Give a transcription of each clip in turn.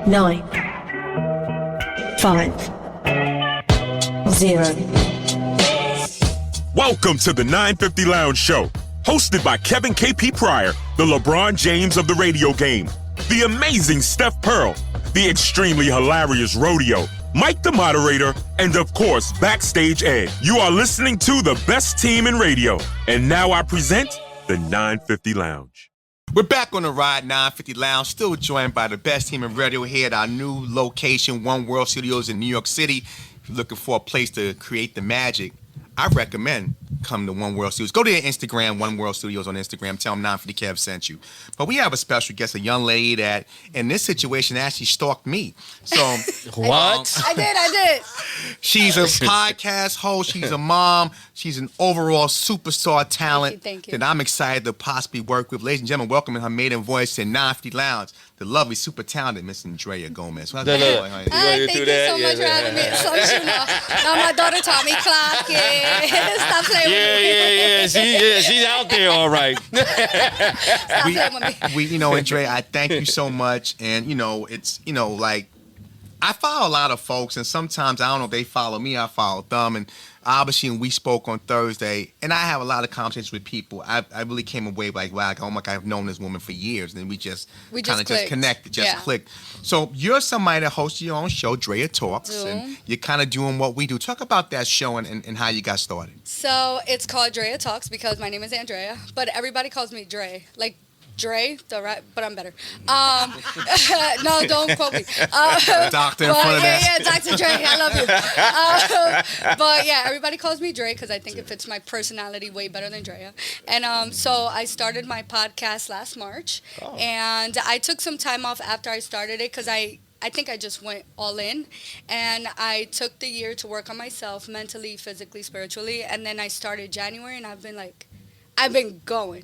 9, 5, 0. Welcome to the 950 Lounge Show, hosted by Kevin KP Pryor, the LeBron James of the radio game, the amazing Steph Pearl, the extremely hilarious Rodeo, Mike the moderator, and of course, Backstage Ed. You are listening to the best team in radio. And now I present the 950 Lounge. We're back on the ride, 950 Lounge, still joined by the best team in radio here at our new location, One World Studios in New York City. If you're looking for a place to create the magic, I recommend come to One World Studios. Go to their Instagram, One World Studios on Instagram. Tell them 950 Kev sent you. But we have a special guest, a young lady that, in this situation, actually stalked me. So What? I did. she's a podcast host. She's a mom. She's an overall superstar talent Thank you. that I'm excited to possibly work with. Ladies and gentlemen, welcome in her maiden voice in 950 Lounge, the lovely, super talented Miss Andrea Gomez. Look. Thank you so much for having me. So you know, now my daughter taught me clock. Yeah. Stop playing with me. She's out there, all right. Stop playing with me. Andrea, I thank you so much. And, it's, like, I follow a lot of folks, and sometimes, I don't know if they follow me, I follow them. And obviously, we spoke on Thursday, and I have a lot of conversations with people. I really came away like, wow, oh my God, I've known this woman for years. And we just kind of just connected, clicked. So you're somebody that hosts your own show, Drea Talks, and you're kind of doing what we do. Talk about that show and how you got started. So it's called Drea Talks because my name is Andrea, but everybody calls me Dre. Like Dre, but I'm better. No, don't quote me. Doctor in front of that. Yeah, Dr. Dre, I love you. But yeah, everybody calls me Dre because I think it fits my personality way better than Drea. And so I started my podcast last March, and I took some time off after I started it because I think I just went all in, and I took the year to work on myself mentally, physically, spiritually, and then I started January, and I've been going.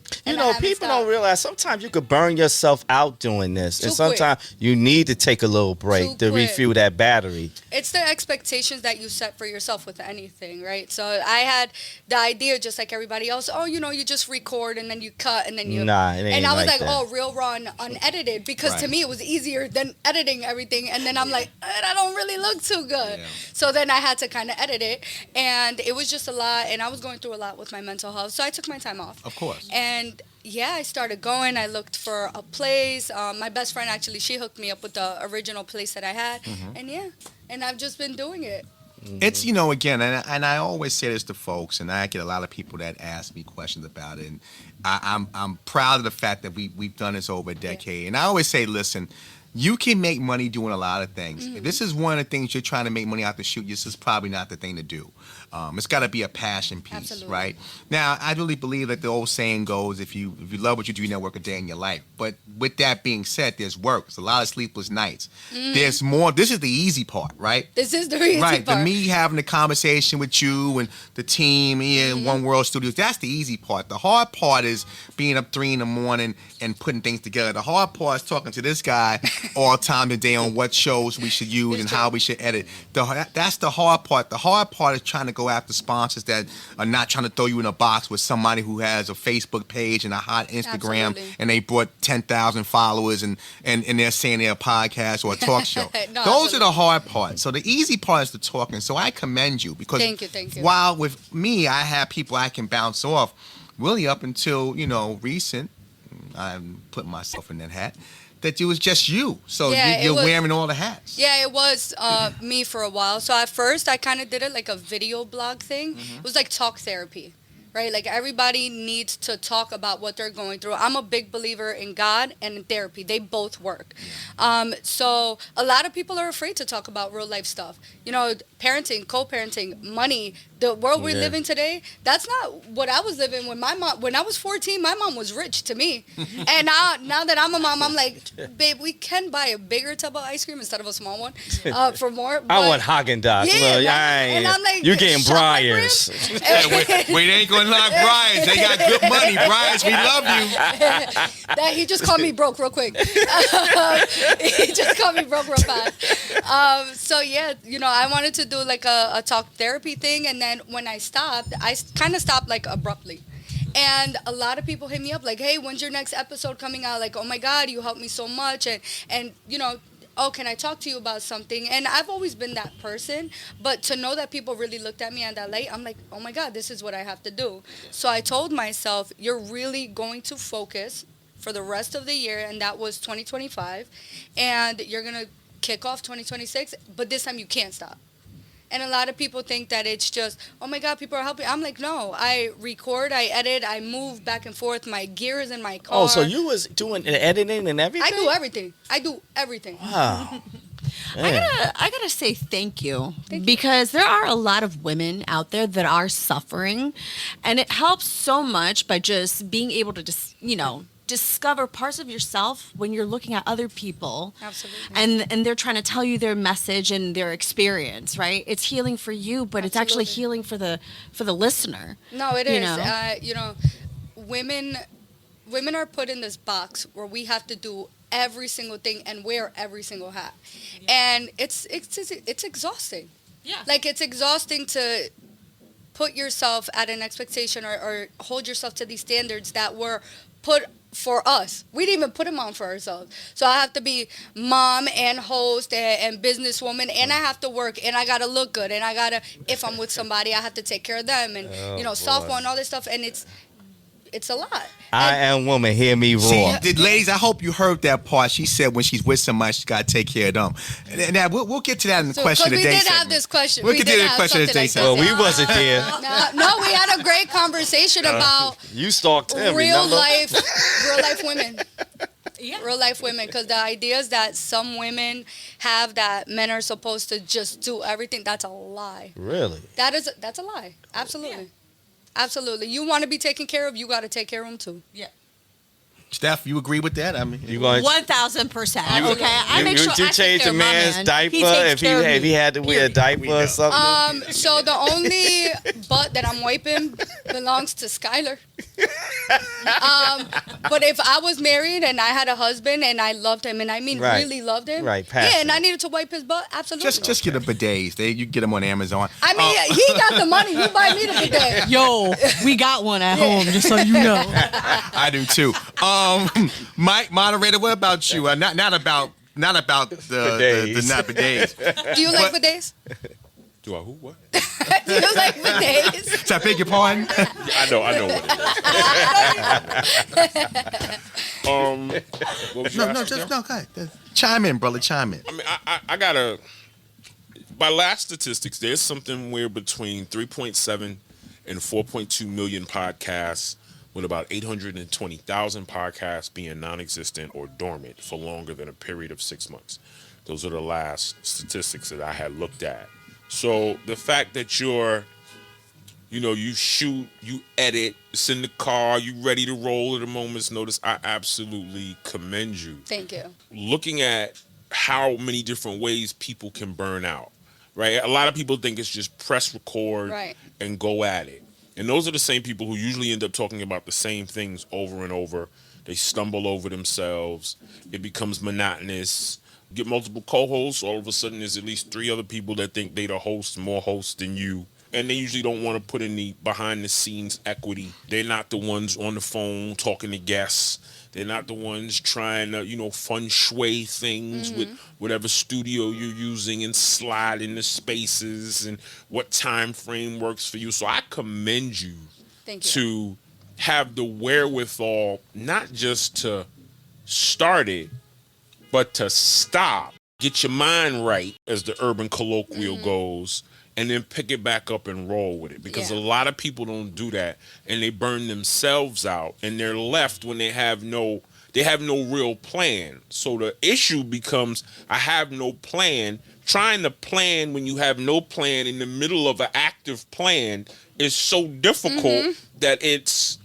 People don't realize sometimes you could burn yourself out doing this. And sometimes you need to take a little break to refuel that battery. It's the expectations that you set for yourself with anything, right? So I had the idea, just like everybody else, you just record and then you cut and then you... Nah, it ain't and I was like that. real raw and unedited because to me it was easier than editing everything. And then I'm like, I don't really look too good. Yeah. So then I had to kind of edit it. And it was just a lot. And I was going through a lot with my mental health. So I took my time off. Of course. And I started going. I looked for a place. My best friend, actually, she hooked me up with the original place that I had. Mm-hmm. And I've just been doing it. Mm-hmm. It's, again, and I always say this to folks, and I get a lot of people that ask me questions about it. And I'm proud of the fact that we've done this over a decade. Yeah. And I always say, listen, you can make money doing a lot of things. Mm-hmm. If this is one of the things you're trying to make money out to shoot, this is probably not the thing to do. It's got to be a passion piece, Absolutely. Right? Now, I really believe that the old saying goes, if you love what you do, you never work a day in your life. But with that being said, there's work. There's a lot of sleepless nights. There's more. This is the easy part, right? This is the easy part. Right. Me having a conversation with you and the team here in One World Studios, that's the easy part. The hard part is being up 3 a.m. and putting things together. The hard part is talking to this guy all time today on what shows we should use and how we should edit. That's the hard part. The hard part is trying to go after sponsors that are not trying to throw you in a box with somebody who has a Facebook page and a hot Instagram Absolutely. and they brought 10,000 followers and they're saying they're a podcast or a talk show. No, Those are the hard parts. So the easy part is the talking. So I commend you because Thank you. While with me, I have people I can bounce off really up until, recent, I'm putting myself in that hat, that it was just you. So you're wearing all the hats. Yeah, it was me for a while. So at first, I kind of did it like a video blog thing. Mm-hmm. It was like talk therapy, right? Like everybody needs to talk about what they're going through. I'm a big believer in God and in therapy. They both work. Yeah. So a lot of people are afraid to talk about real life stuff. Parenting, co-parenting, money, the world we live in today, that's not what I was living when my mom, when I was 14, my mom was rich to me. And now that I'm a mom, I'm like, babe, we can buy a bigger tub of ice cream instead of a small one for more. But, I want Haagen-Dazs. And I'm like, you're getting Breyers. Wait, they ain't going to knock Breyers. They got good money. Breyers, we love you. He just called me broke real quick. He just called me broke real fast. So I wanted to do like a talk therapy thing, and then when I stopped, I kind of stopped like abruptly. And a lot of people hit me up like, hey, when's your next episode coming out? Like, oh my God, you helped me so much. And oh, can I talk to you about something? And I've always been that person, but to know that people really looked at me in that light, I'm like, oh my God, this is what I have to do. So I told myself, you're really going to focus for the rest of the year, and that was 2025, and you're going to kick off 2026, but this time you can't stop. And a lot of people think that it's just, oh my God, people are helping. I'm like, no, I record, I edit, I move back and forth. My gear is in my car. Oh, so you was doing the editing and everything? I do everything. I do everything. Wow. I gotta say thank you because there are a lot of women out there that are suffering, and it helps so much by just being able to just discover parts of yourself when you're looking at other people. Absolutely. And they're trying to tell you their message and their experience, right? It's healing for you, but it's actually healing for the listener. No, it is. Women are put in this box where we have to do every single thing and wear every single hat. And it's exhausting. Yeah. Like, it's exhausting to put yourself at an expectation or hold yourself to these standards that were put for us. We didn't even put them on for ourselves. So I have to be mom and host and businesswoman, and I have to work, and I gotta look good, and I gotta, if I'm with somebody, I have to take care of them, and softball and all this stuff, and it's a lot. I am woman, hear me roar. See, ladies, I hope you heard that part. She said when she's with somebody, she's got to take care of them. And now we'll get to that in the question of the day. We did have this question. We'll get to the question of the day. Well, we wasn't there. No, we had a great conversation about You stalked him, real remember? life women. Yeah. Real life women, because the ideas that some women have that men are supposed to just do everything, that's a lie. Really? That's a lie. Absolutely. Yeah. Absolutely. You want to be taken care of, you got to take care of them too. Yeah. Steph, you agree with that? I mean, You going 1000%. Okay, I make sure you I change take the care of my man's man. diaper He takes if care of me. he had to wear a diaper or something? So the only butt that I'm wiping belongs to Skylar. But if I was married and I had a husband and I loved him, and I mean Right. really loved him, Right, yeah, and I passionate. needed to wipe his butt, absolutely. just get a bidets. You can get them on Amazon. I mean, he got the money. You buy me the bidet. Yo, we got one at home, just so you know. I do too. Mike, moderator, what about you? Not about the not bidets. Do you like bidets? Do I who? What? Do you like bidets? So I beg your pardon. I know what it is. What was your asking, Joe? Go ahead. Chime in, brother. Chime in. I mean, I gotta. By last statistics, there's something where between 3.7 and 4.2 million podcasts, with about 820,000 podcasts being non-existent or dormant for longer than a period of 6 months. Those are the last statistics that I had looked at. So the fact that you shoot, you edit, it's in the car, you ready to roll at a moment's notice, I absolutely commend you. Thank you. Looking at how many different ways people can burn out, right? A lot of people think it's just press record and go at it. And those are the same people who usually end up talking about the same things over and over. They stumble over themselves. It becomes monotonous. You get multiple co-hosts, all of a sudden there's at least 3 other people that think they the host, more hosts than you. And they usually don't want to put in the behind-the-scenes equity. They're not the ones on the phone talking to guests. They're not the ones trying to, feng shui things with whatever studio you're using and slide into spaces and what time frame works for you. So I commend you to have the wherewithal, not just to start it, but to stop. Get your mind right, as the urban colloquial goes, and then pick it back up and roll with it. Because a lot of people don't do that, and they burn themselves out, and they're left when they have no real plan. So the issue becomes, I have no plan. Trying to plan when you have no plan in the middle of an active plan is so difficult that it's,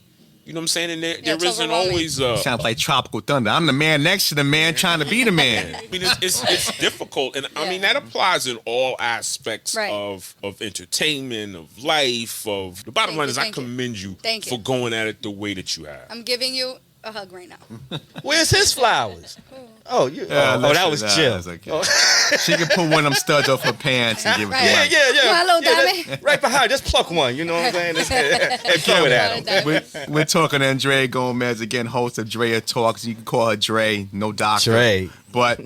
you know what I'm saying? And there isn't always a... Sounds like Tropical Thunder. I'm the man next to the man trying to be the man. I mean, it's difficult. And I mean, that applies in all aspects of entertainment, of life, of... The bottom line is I commend you for going at it the way that you have. I'm giving you a hug right now. Where's his flowers? Oh, that was Jill. Okay. She can pull one of them studs off her pants and give it to Right. me. Yeah. Hello, Dammy. Right behind. Just pluck one. You know what I'm saying? And throw it at him. We're talking to Andrea Gomez, again, host of Drea Talks. You can call her Dre, no doctor. Dre. But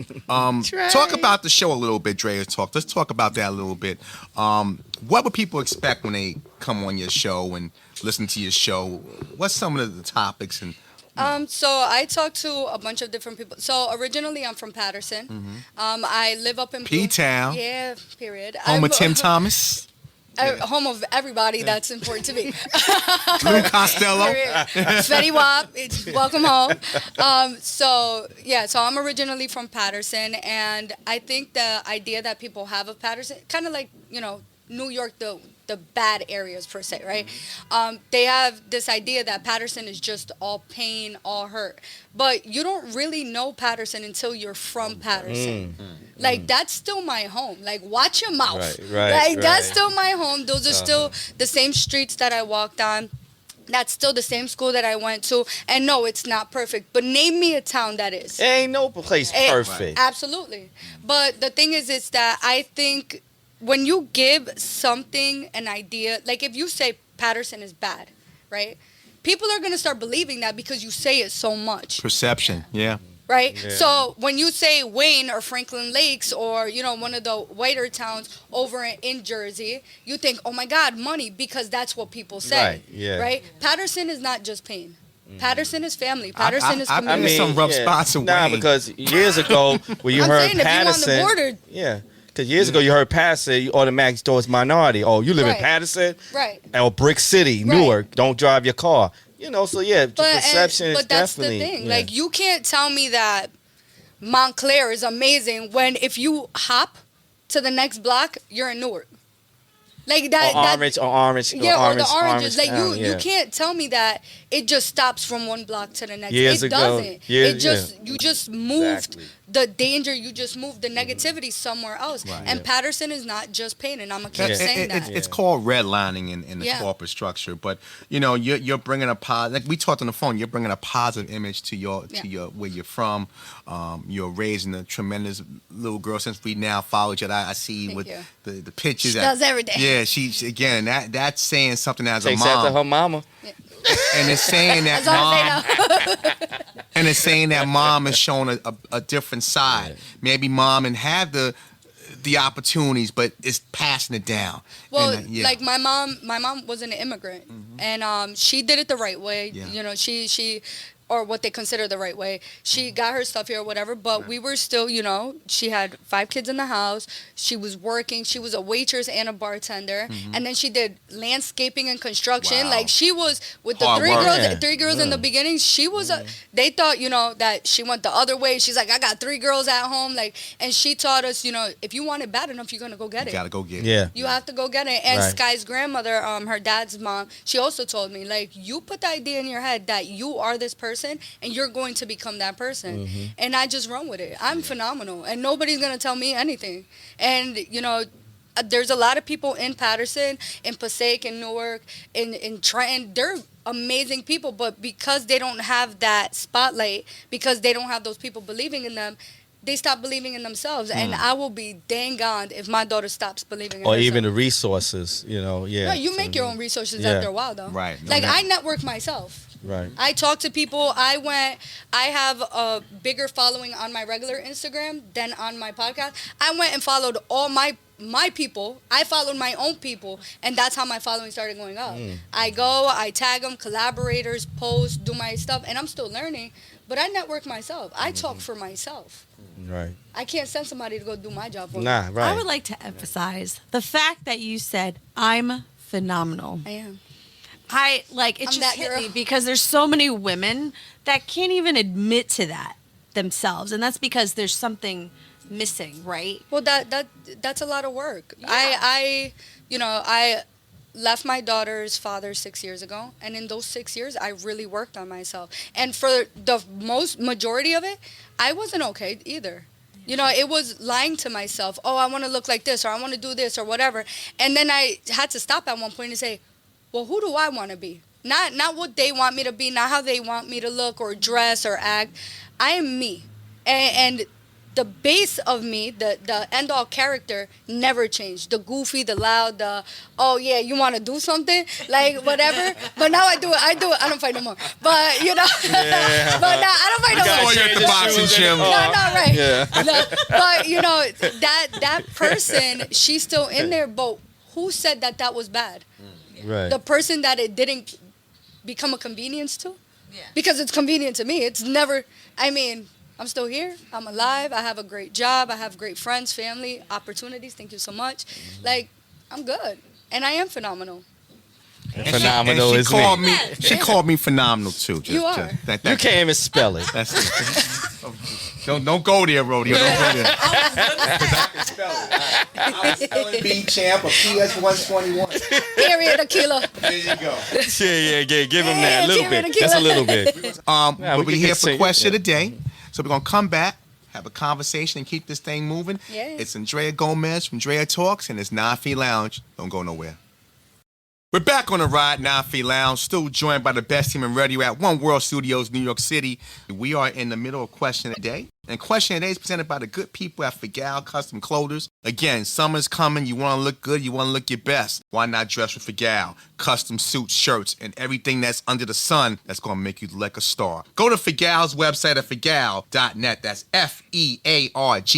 talk about the show a little bit, Drea Talk. Let's talk about that a little bit. What would people expect when they come on your show and listen to your show? What's some of the topics? And So I talked to a bunch of different people. So originally I'm from Patterson. I live up in P-Town. Yeah, period. Home of Tim Thomas. Home of everybody that's important to me. Lou Costello. Fetty Wap, welcome home. So I'm originally from Patterson, and I think the idea that people have of Patterson, kind of like, New York, the bad areas per se, right? They have this idea that Patterson is just all pain, all hurt. But you don't really know Patterson until you're from Patterson. Like, that's still my home. Like, watch your mouth. Right. That's still my home. Those are still the same streets that I walked on. That's still the same school that I went to. And no, it's not perfect. But name me a town that is. Ain't no place perfect. Absolutely. But the thing is that I think when you give something an idea, like if you say Patterson is bad, right? People are going to start believing that because you say it so much. Perception, yeah. Right? Yeah. So when you say Wayne or Franklin Lakes or, one of the whiter towns over in Jersey, you think, oh my God, money, because that's what people say. Right, yeah. Right? Patterson is not just pain. Patterson is family. Patterson is I've community. been in some rough spots in Wayne. Because years ago, when you I'm heard saying Patterson, if you on the border. yeah. Because years ago, you heard Patterson, you automatically thought it's minority. Oh, you live in Right. Patterson? Right. Or Brick City, Right. Newark. Don't drive your car. So yeah, perception is But that's definitely. the thing. Yeah. Like, you can't tell me that Montclair is amazing when if you hop to the next block, you're in Newark. Like that. Orange. Yeah, or the oranges. Like Town, you can't tell me that it just stops from one block to the next. Years it ago, doesn't. years- It just you just moved Exactly. the danger. You just moved the negativity somewhere else. Right. And Patterson is not just pain, and I'm gonna keep Yeah. saying that. It's called redlining in the Yeah. corporate structure, but you're bringing a positive. Like we talked on the phone, you're bringing a positive image to your where you're from. You're raising a tremendous little girl. Since we now follow each other, I see Thank with you. the pictures. She does everything. Yeah, she again. That's saying something as Takes a mom, after her mama. and it's saying that That's all I mom. say now. And it's saying that mom is showing a different side. Maybe mom and have the opportunities, but it's passing it down. Well, And, like my mom was an immigrant, and she did it the right way. Yeah. She or what they consider the right way. She got her stuff here or whatever, but we were still, she had 5 kids in the house. She was working. She was a waitress and a bartender. And then she did landscaping and construction. Wow. Like, she was with the Hard three work. girls, Yeah. three girls in the beginning. She was they thought, that she went the other way. She's like, I got 3 girls at home. Like, and she taught us, if you want it bad enough, you're going to go get you it. gotta go get it. Yeah. You have to go get it. And Right. Sky's grandmother, her dad's mom, she also told me, like, you put the idea in your head that you are this person and you're going to become that person. And I just run with it. I'm phenomenal. And nobody's going to tell me anything. And, there's a lot of people in Patterson, in Passaic, in Newark, in Trenton. They're amazing people. But because they don't have that spotlight, because they don't have those people believing in them, they stop believing in themselves. And I will be dang gone if my daughter stops believing in Or herself. even the resources, yeah. No, you make your own resources Yeah. after a while, though. Right. Like, No, I network myself. Right. I talk to people. I have a bigger following on my regular Instagram than on my podcast. I went and followed all my people. I followed my own people, and that's how my following started going up. I go, I tag them, collaborators, post, do my stuff, and I'm still learning, but I network myself. I talk for myself. Right. I can't send somebody to go do my job for me. Nah, right. I would like to emphasize the fact that you said, I'm phenomenal. I am. It I'm just that hit girl. me because there's so many women that can't even admit to that themselves. And that's because there's something missing, right? Well, that's a lot of work. I left my daughter's father 6 years ago, and in those 6 years, I really worked on myself. And for the majority of it, I wasn't okay either. It was lying to myself. Oh, I want to look like this, or I want to do this, or whatever. And then I had to stop at one point and say, well, who do I want to be? Not what they want me to be, not how they want me to look or dress or act. I am me. and the base of me, the end all character never changed. The goofy, the loud, the oh yeah, you want to do something, like whatever. But now I do it. I don't fight no more. But but now I don't fight no more. You're at the boxing gym. No, right. Yeah. But that person, she's still in there. But who said that was bad? Right. The person that it didn't become a convenience to, because it's convenient to me. It's never. I mean, I'm still here. I'm alive. I have a great job. I have great friends, family, opportunities. Thank you so much. Like, I'm good. And I am phenomenal. Phenomenal she is called me. She called me phenomenal too. You are. You can't even spell it. Don't go there, Rodeo. Don't go there. I was spelling B champ or PS 121. Period, Aquila. There you go. Yeah. Give him that. A little bit. That's a little bit. We'll be here for question of the day. So we're gonna come back, have a conversation, and keep this thing moving. Yeah. It's Andrea Gomez from Andrea Talks, and it's 9 Feet Lounge. Don't go nowhere. We're back on the ride, 9 Feet Lounge, still joined by the best team in radio at One World Studios, New York City. We are in the middle of question of the day. And question of the day is presented by the good people at Figal Custom Clothers. Again, summer's coming. You want to look good. You want to look your best. Why not dress with Figal? Custom suits, shirts, and everything that's under the sun that's going to make you look like a star. Go to Figal's website at figal.net. That's FEARGAL.net.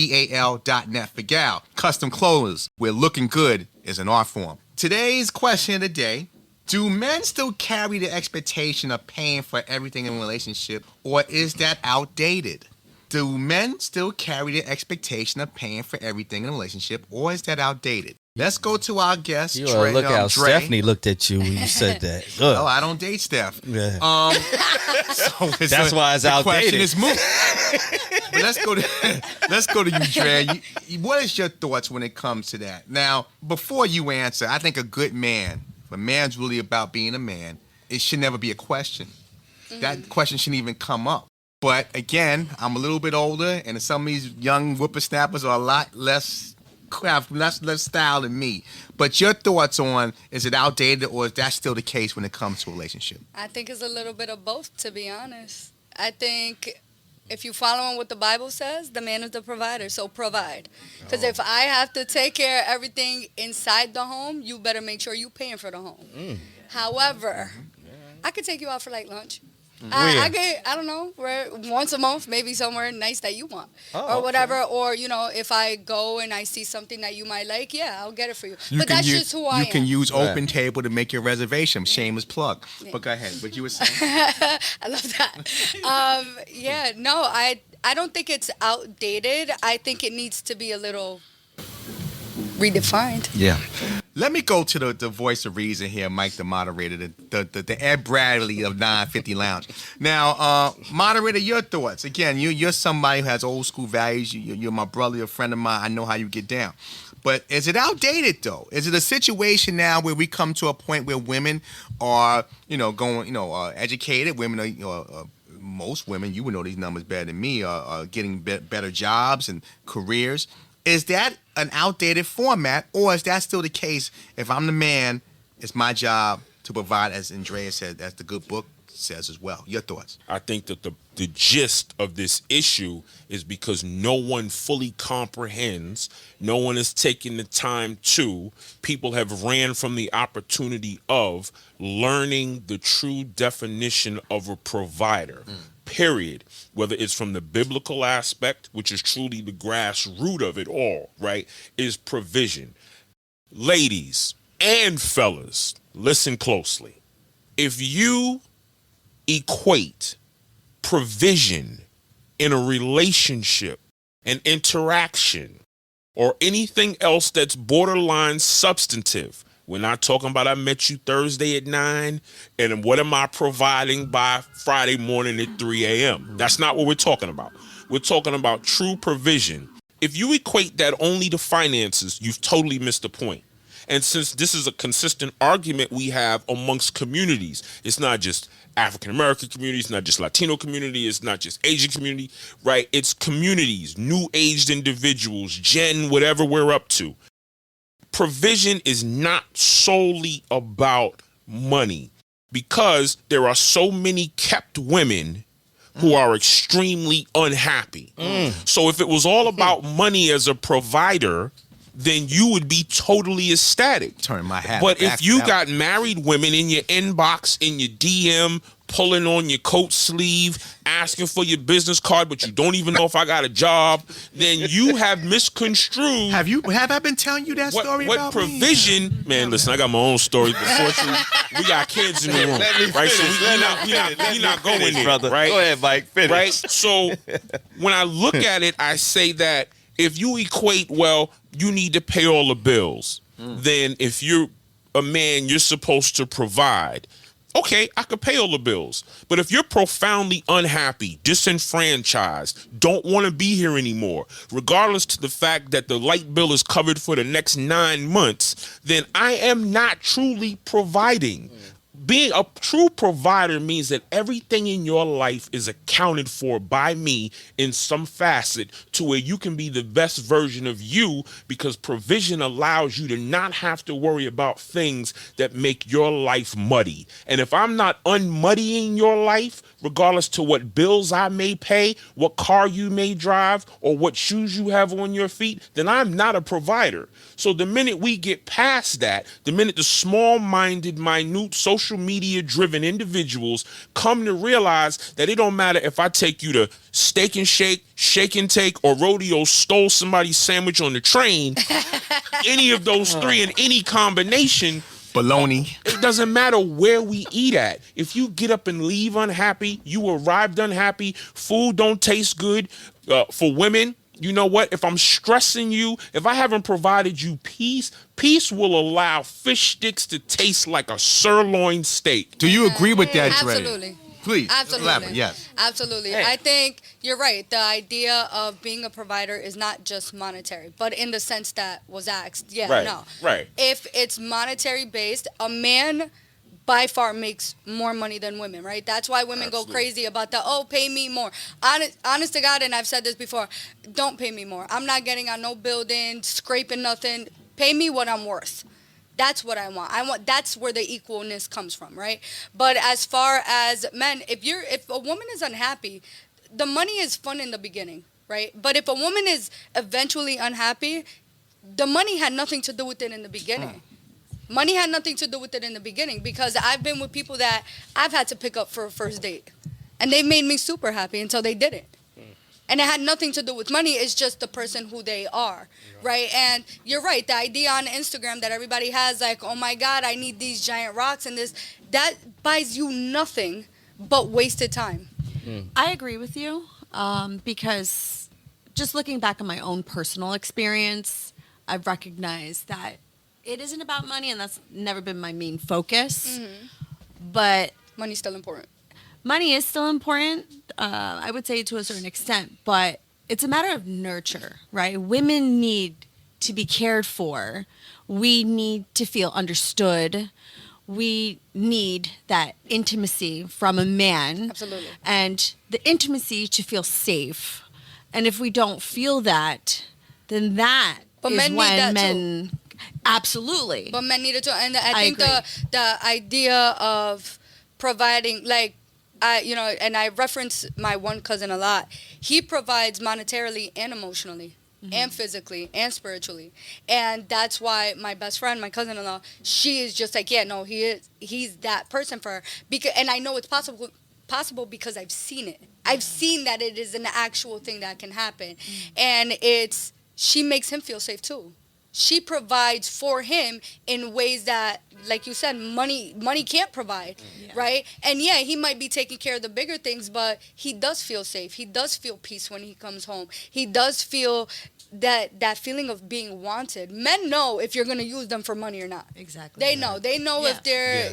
Figal Custom Clothers, where looking good is an art form. Today's question of the day: do men still carry the expectation of paying for everything in a relationship, or is that outdated? Do men still carry the expectation of paying for everything in a relationship, or is that outdated? Let's go to our guest. You look how Stephanie looked at you when you said that. Oh, I don't date Steph. Yeah. So That's why it's outdated. The question is moot. But let's go to you, Dre. What is your thoughts when it comes to that? Now, before you answer, I think a good man, if a man's really about being a man, it should never be a question. Mm-hmm. That question shouldn't even come up. But again, I'm a little bit older, and some of these young whippersnappers are a lot less style than me. But your thoughts on, is it outdated, or is that still the case when it comes to a relationship? I think it's a little bit of both, to be honest. I think if you follow what the Bible says, the man is the provider, so provide. Because if I have to take care of everything inside the home, you better make sure you're paying for the home. However, I could take you out for like lunch. I don't know, once a month, maybe somewhere nice that you want, or whatever. Or if I go and I see something that you might like, I'll get it for you. But that's just who I am. You can use Open Table to make your reservation. Shameless plug. Yeah. But go ahead. What you were saying? I love that. No, I don't think it's outdated. I think it needs to be a little redefined. Yeah. Let me go to the voice of reason here, Mike, the moderator, the Ed Bradley of 950 Lounge. Now, moderator, your thoughts. Again, you're somebody who has old school values. You're my brother, you're a friend of mine. I know how you get down. But is it outdated, though? Is it a situation now where we come to a point where women are, educated? Women are, most women, you would know these numbers better than me, are getting better jobs and careers. Is that an outdated format, or is that still the case? If I'm the man, it's my job to provide, as Andrea said, as the good book says as well. Your thoughts? I think that the gist of this issue is because no one fully comprehends, no one is taking the time to. People have ran from the opportunity of learning the true definition of a provider. Period. Whether it's from the biblical aspect, which is truly the grassroots of it all, right, is provision. Ladies and fellas, listen closely. If you equate provision in a relationship, an interaction, or anything else that's borderline substantive, we're not talking about I met you Thursday at 9 and what am I providing by Friday morning at 3 a.m. That's not what we're talking about. We're talking about true provision. If you equate that only to finances, you've totally missed the point. And since this is a consistent argument we have amongst communities, it's not just African-American community, it's not just Latino community, it's not just Asian community, right? It's communities, new aged individuals, gen, whatever we're up to. Provision is not solely about money, because there are so many kept women who are extremely unhappy. So if it was all about money as a provider, then you would be totally ecstatic. Turn my hat. But back if you out. got married women in your inbox, in your DM, pulling on your coat sleeve, asking for your business card, but you don't even know if I got a job, then you have misconstrued. Have I been telling you that story what about provision? me? Man, listen, I got my own story. Unfortunately, we got kids in the room, right? So we not going there, brother. right? Go ahead, Mike. Finish. Right. So when I look at it, I say that if you equate, well, you need to pay all the bills. Then if you're a man, you're supposed to provide. Okay, I could pay all the bills. But if you're profoundly unhappy, disenfranchised, don't want to be here anymore, regardless to the fact that the light bill is covered for the next 9 months, then I am not truly providing. Being a true provider means that everything in your life is accounted for by me in some facet to where you can be the best version of you, because provision allows you to not have to worry about things that make your life muddy. And if I'm not unmuddying your life, regardless to what bills I may pay, what car you may drive, or what shoes you have on your feet, then I'm not a provider. So the minute we get past that, the minute the small-minded, minute, social media-driven individuals come to realize that it don't matter if I take you to Steak and Shake, Shake and Take, or Rodeo stole somebody's sandwich on the train, any of those three in any combination, Baloney. it doesn't matter where we eat at. If you get up and leave unhappy, you arrived unhappy, food don't taste good. For women, you know what? If I'm stressing you, if I haven't provided you peace will allow fish sticks to taste like a sirloin steak. Do you agree with that, Dre? Absolutely. Please. Absolutely. Elaborate. Yes. Absolutely. Hey. I think you're right. The idea of being a provider is not just monetary, but in the sense that was asked. Yeah, Right, no. right. If it's monetary based, a man by far makes more money than women, right? That's why women go crazy about the, pay me more. Honest to God, and I've said this before, don't pay me more. I'm not getting on no building, scraping nothing. Pay me what I'm worth. That's what I want. That's where the equalness comes from, right? But as far as men, if a woman is unhappy, the money is fun in the beginning, right? But if a woman is eventually unhappy, the money had nothing to do with it in the beginning. Money had nothing to do with it in the beginning, because I've been with people that I've had to pick up for a first date, and they made me super happy until they didn't. And it had nothing to do with money. It's just the person who they are, right? And you're right. The idea on Instagram that everybody has, like, oh, my God, I need these giant rocks and this, that buys you nothing but wasted time. I agree with you, because just looking back on my own personal experience, I've recognized that it isn't about money, and that's never been my main focus. But Money's still important. money is still important, I would say, to a certain extent, but it's a matter of nurture, right? Women need to be cared for. We need to feel understood. We need that intimacy from a man. Absolutely. And the intimacy to feel safe. And if we don't feel that, then that But is men need when that men... Absolutely. But men need it too. And I think agree. the idea of providing, like, and I reference my one cousin a lot. He provides monetarily and emotionally. And physically and spiritually. And that's why my best friend, my cousin-in-law, she is just like, he's that person for her. And I know it's possible because I've seen it. I've seen that it is an actual thing that can happen. And she makes him feel safe too. She provides for him in ways that, like you said, money can't provide, right? And he might be taking care of the bigger things, but he does feel safe. He does feel peace when he comes home. He does feel that feeling of being wanted. Men know if you're going to use them for money or not. Exactly. They know. They know if they're,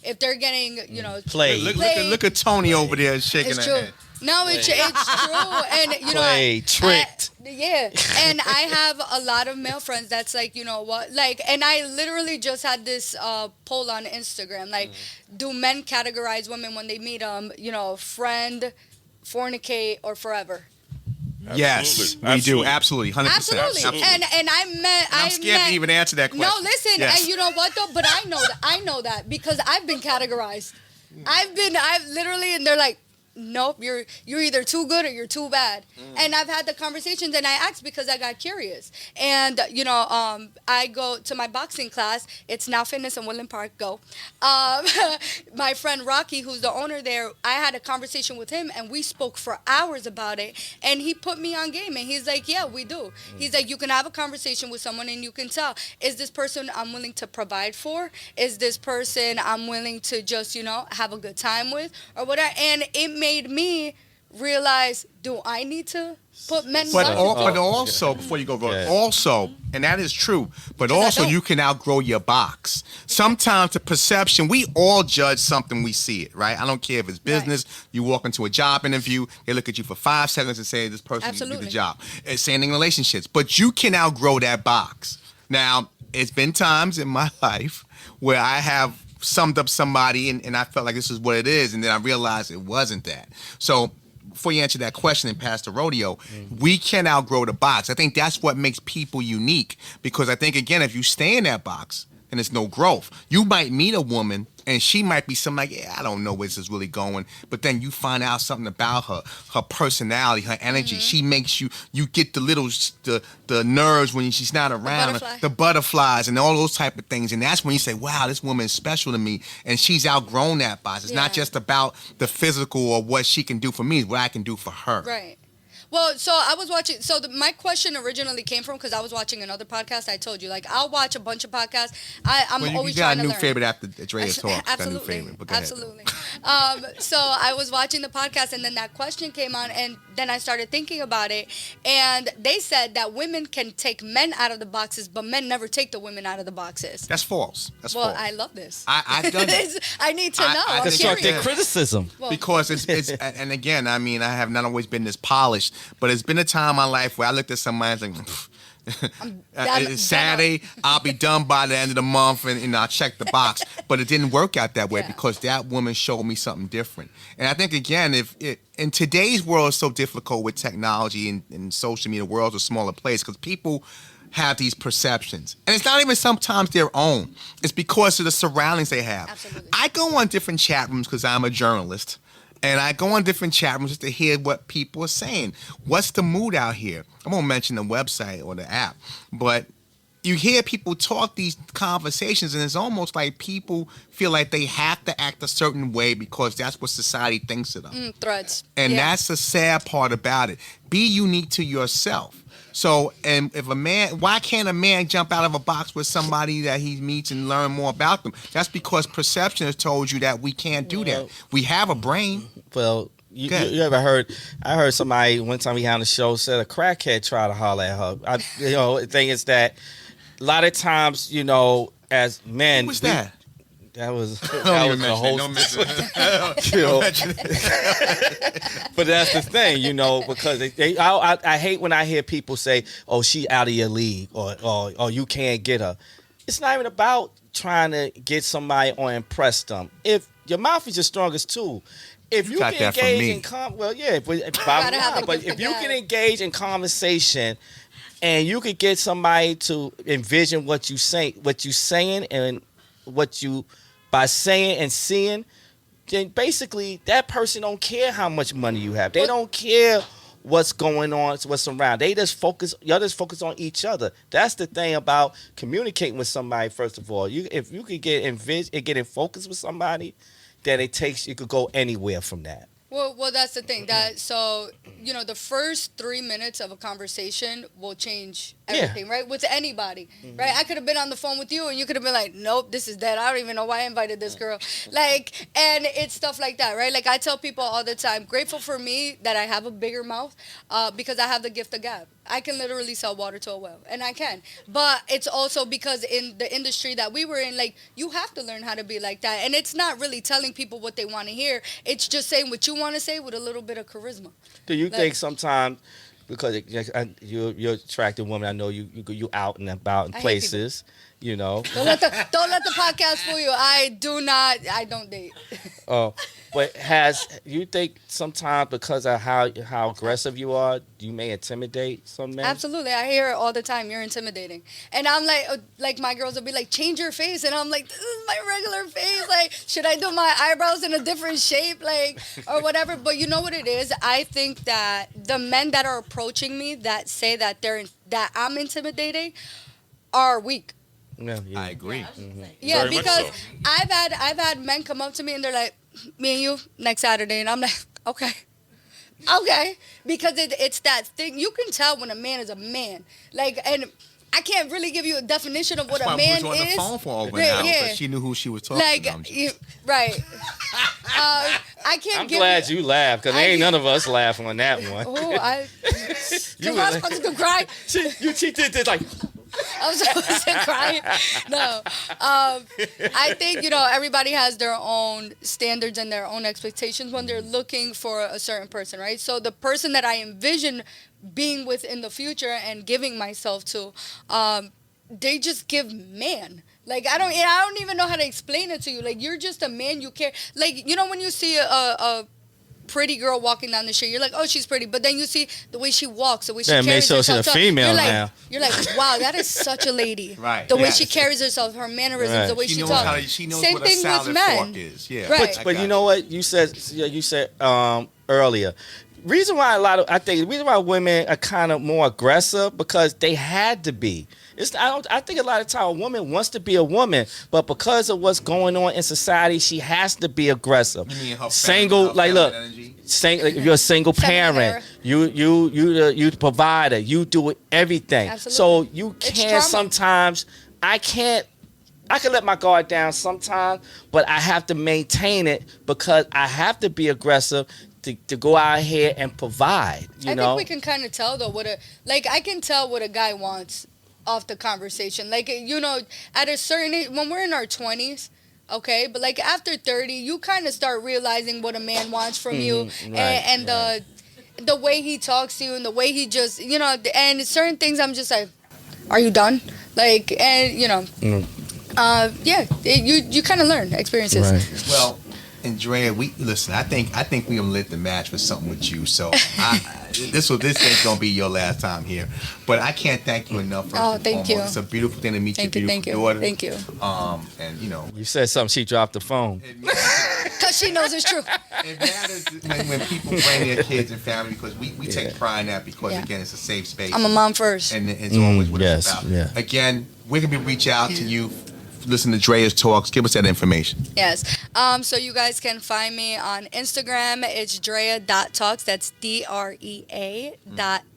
if they're getting, Play. Look at Tony over there shaking It's her true. head. No, it's true. And, Play. Tricked. Yeah, and I have a lot of male friends that's like, you know what, like, and I literally just had this poll on Instagram, like, do men categorize women when they meet them, friend, fornicate, or forever? Yes, we do. Absolutely. 100%. Absolutely. And I'm scared to even answer that question. No, listen, Yes. and you know what though? But I know that because I've been categorized. I've literally, and they're like, nope, you're either too good or you're too bad. And I've had the conversations, and I asked because I got curious. And I go to my boxing class. It's Now Fitness in Woodland Park. Go. My friend Rocky, who's the owner there, I had a conversation with him, and we spoke for hours about it. And he put me on game, and he's like, yeah, we do. He's like, you can have a conversation with someone, and you can tell, is this person I'm willing to provide for? Is this person I'm willing to just, have a good time with or whatever? And it made me realize, do I need to put men But first? also, before you go, also, and that is true, but 'Cause I also don't. you can outgrow your box. Sometimes the perception, we all judge something we see it, right? I don't care if it's business, you walk into a job interview, they look at you for 5 seconds and say, this person can do Absolutely. the job. It's same in relationships, but you can outgrow that box. Now, it's been times in my life where I have summed up somebody and I felt like this is what it is, and then I realized it wasn't that. So before you answer that question and pass the rodeo, we can outgrow the box. I think that's what makes people unique, because I think, again, if you stay in that box and there's no growth, you might meet a woman and she might be something like, yeah, I don't know where this is really going, but then you find out something about her personality, her energy. She makes you get the nerves when she's not around, the butterflies and all those type of things, and that's when you say, wow, this woman is special to me, and she's outgrown that box. It's not just about the physical or what she can do for me, it's what I can do for her. Right. Well, so I was watching. So my question originally came from because I was watching another podcast. I told you, like, I'll watch a bunch of podcasts. I'm always you got trying a to new learn. favorite after Andrea talks. Absolutely, Got a new favorite. But go ahead. absolutely. So I was watching the podcast, and then that question came on, and then I started thinking about it. And they said that women can take men out of the boxes, but men never take the women out of the boxes. That's false. That's Well, false. I love this. I've done it. I need to know. I'm Constructive curious. criticism. Well, Because it's and again, I mean, I have not always been this polished, but it's been a time in my life where I looked at somebody and was like, it's Saturday, I'll be done by the end of the month, and I'll check the box. But it didn't work out that way because that woman showed me something different. And I think, again, in today's world, it's so difficult with technology and social media, the world's a smaller place because people have these perceptions. And it's not even sometimes their own. It's because of the surroundings they have. Absolutely. I go on different chat rooms because I'm a journalist. And I go on different chat rooms just to hear what people are saying. What's the mood out here? I won't mention the website or the app, but you hear people talk these conversations, and it's almost like people feel like they have to act a certain way because that's what society thinks of them. Threads. And Yeah. that's the sad part about it. Be unique to yourself. So, and if a man, why can't a man jump out of a box with somebody that he meets and learn more about them? That's because perception has told you that we can't do that. We have a brain. Well, you Go ahead. ever heard? I heard somebody one time we had on the show said a crackhead tried to holler at her. The thing is that a lot of times, as men, Who was that? That was Don't that even was the mention it. host. Don't mention it. You know, Don't mention it. but that's the thing, because I hate when I hear people say, "Oh, she out of your league," or you can't get her. It's not even about trying to get somebody or impress them. If your mouth is your strongest tool, if you got can that from engage me. in but Gotta have the but gift if of you gab. can engage in conversation, and you could get somebody to envision what you saying, and what you by saying and seeing, then basically that person don't care how much money you have. They don't care what's going on, what's around. Y'all just focus on each other. That's the thing about communicating with somebody. First of all, if you could get in focus with somebody, then you could go anywhere from that. Well, that's the thing. The first 3 minutes of a conversation will change everything, right? With anybody, right? I could have been on the phone with you, and you could have been like, "Nope, this is dead. I don't even know why I invited this girl." And it's stuff like that, right? Like I tell people all the time, grateful for me that I have a bigger mouth, because I have the gift of gab. I can literally sell water to a well, and I can. But it's also because in the industry that we were in, you have to learn how to be like that. And it's not really telling people what they want to hear. It's just saying what you want to say with a little bit of charisma. Do you think sometimes, because you're an attractive woman, I know you out and about in I hate places, Don't let the podcast fool you. I don't date. Oh, But you think sometimes because of how aggressive you are, you may intimidate some men? Absolutely. I hear it all the time. You're intimidating. And I'm like my girls will be like, change your face. And I'm like, this is my regular face. Like, should I do my eyebrows in a different shape? Like, or whatever. But you know what it is? I think that the men that are approaching me that say that that I'm intimidating are weak. Yeah, I agree. Yeah, Very much because so. I've had men come up to me and they're like, me and you next Saturday. And I'm like, okay. Because it's that thing. You can tell when a man is a man. Like, and I can't really give you a definition of what a man is. That's why we was on the phone for over an hour, because she knew who she was talking to. Right. I can't I'm give glad you you laughed, because ain't none of us laugh on that one. Oh, because I was supposed to cry. She did this like... I was supposed to cry. No. I think, everybody has their own standards and their own expectations when they're looking for a certain person, right? So the person that I envision being with in the future and giving myself to, they just give man. Like, I don't even know how to explain it to you. Like, you're just a man, you care. Like, when you see a pretty girl walking down the street, you're like, oh, she's pretty. But then you see the way she walks, the way she carries herself. She's a female now. You're like, wow, that is such a lady. Right. The way she carries herself, her mannerisms, the way she talks. She knows Same what thing a salad with men. fork is. Yeah. Right. But you know what you said earlier. The reason why women are kind of more aggressive, because they had to be. I think a lot of time a woman wants to be a woman, but because of what's going on in society, she has to be aggressive. You mean her single, family, like energy? like if you're a single parent, you the provider, you do everything. Absolutely. So you It's can't trauma. sometimes. I can let my guard down sometimes, but I have to maintain it because I have to be aggressive to go out here and provide. I think we can kind of tell though I can tell what a guy wants off the conversation. Like, at a certain age, when we're in our 20s, okay, but like after 30, you kind of start realizing what a man wants from you, and the way he talks to you and the way he just, and certain things I'm just like, are you done? Like, and you kind of learn experiences. Right. Well, Andrea, I think we gonna lit the match for something with you. So this ain't gonna be your last time here. But I can't thank you enough. Thank you. It's a beautiful thing to meet your beautiful daughter. Thank you. And You said something. She dropped the phone. Because she knows it's true. It matters when people bring their kids and family, because we take pride in that, because again, it's a safe space. I'm a mom first. And it's always what it's yes, about. yeah. Again, where can we reach out to you? Listen to Drea's talks. Give us that information. Yes. So you guys can find me on Instagram. It's Drea.talks. That's DREA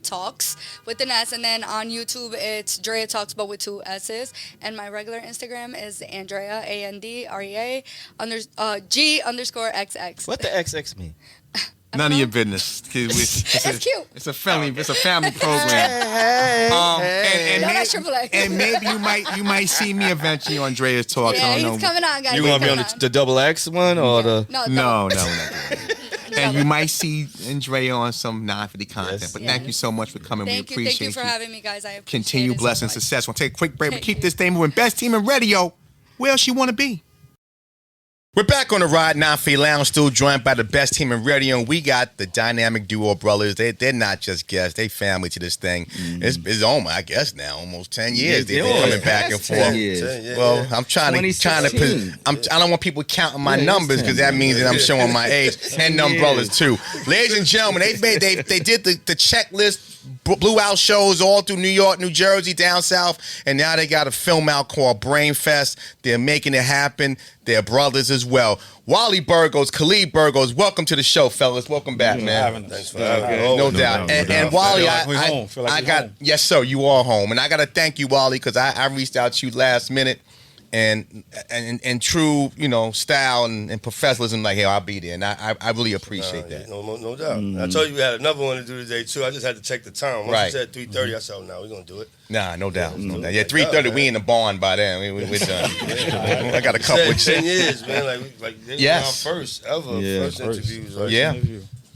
.talks with an S. And then on YouTube, it's Drea Talks, but with 2 S's. And my regular Instagram is Andrea, ANDREA G_XX. What the XX mean? None of your business. It's cute. It's a family program. And No, that's AAA. And maybe you might see me eventually on Drea's talks. Yeah, I don't he's know. coming on, guys. You He's want to be on coming the double X one or the? No. No, we're not doing that. And you might see Andrea on some 950 content. Yes. But thank you so much for coming. We Thank appreciate you for having me, guys. I appreciate Continue it so blessing much. success. We'll take a quick break. We'll keep this thing moving. Best team in radio. Where else you want to be? We're back on the Ride 950 Lounge, still joined by the best team in radio, and we got the dynamic duo brothers. They're not just guests; they family to this thing. It's I guess now almost 10 years. They've been coming back and forth. Well, I'm trying to. I don't want people counting my numbers, because that means that I'm showing my age. And them brothers too. Ladies and gentlemen, they did the checklist. Blew out shows all through New York, New Jersey, down south, and now they got a film out called Brain Fest. They're making it happen. They're brothers as well. Wally Burgos, Khalid Burgos, welcome to the show, fellas. Welcome back, man. Thanks for having me. No doubt. And Wally, I got yes, sir. You are home, and I got to thank you, Wally, because I reached out to you last minute. And true, style and professionalism, like, hey, I'll be there, and I really appreciate that. No doubt. I told you we had another one to do today too. I just had to check the time. Once you said 3:30, I said, "Oh, no, we're gonna do it." Nah, no doubt. Yeah, 3:30, we in the barn by then. We're done. I got a couple of 10 years, man. Like they were our first ever interviews. Right? Yeah.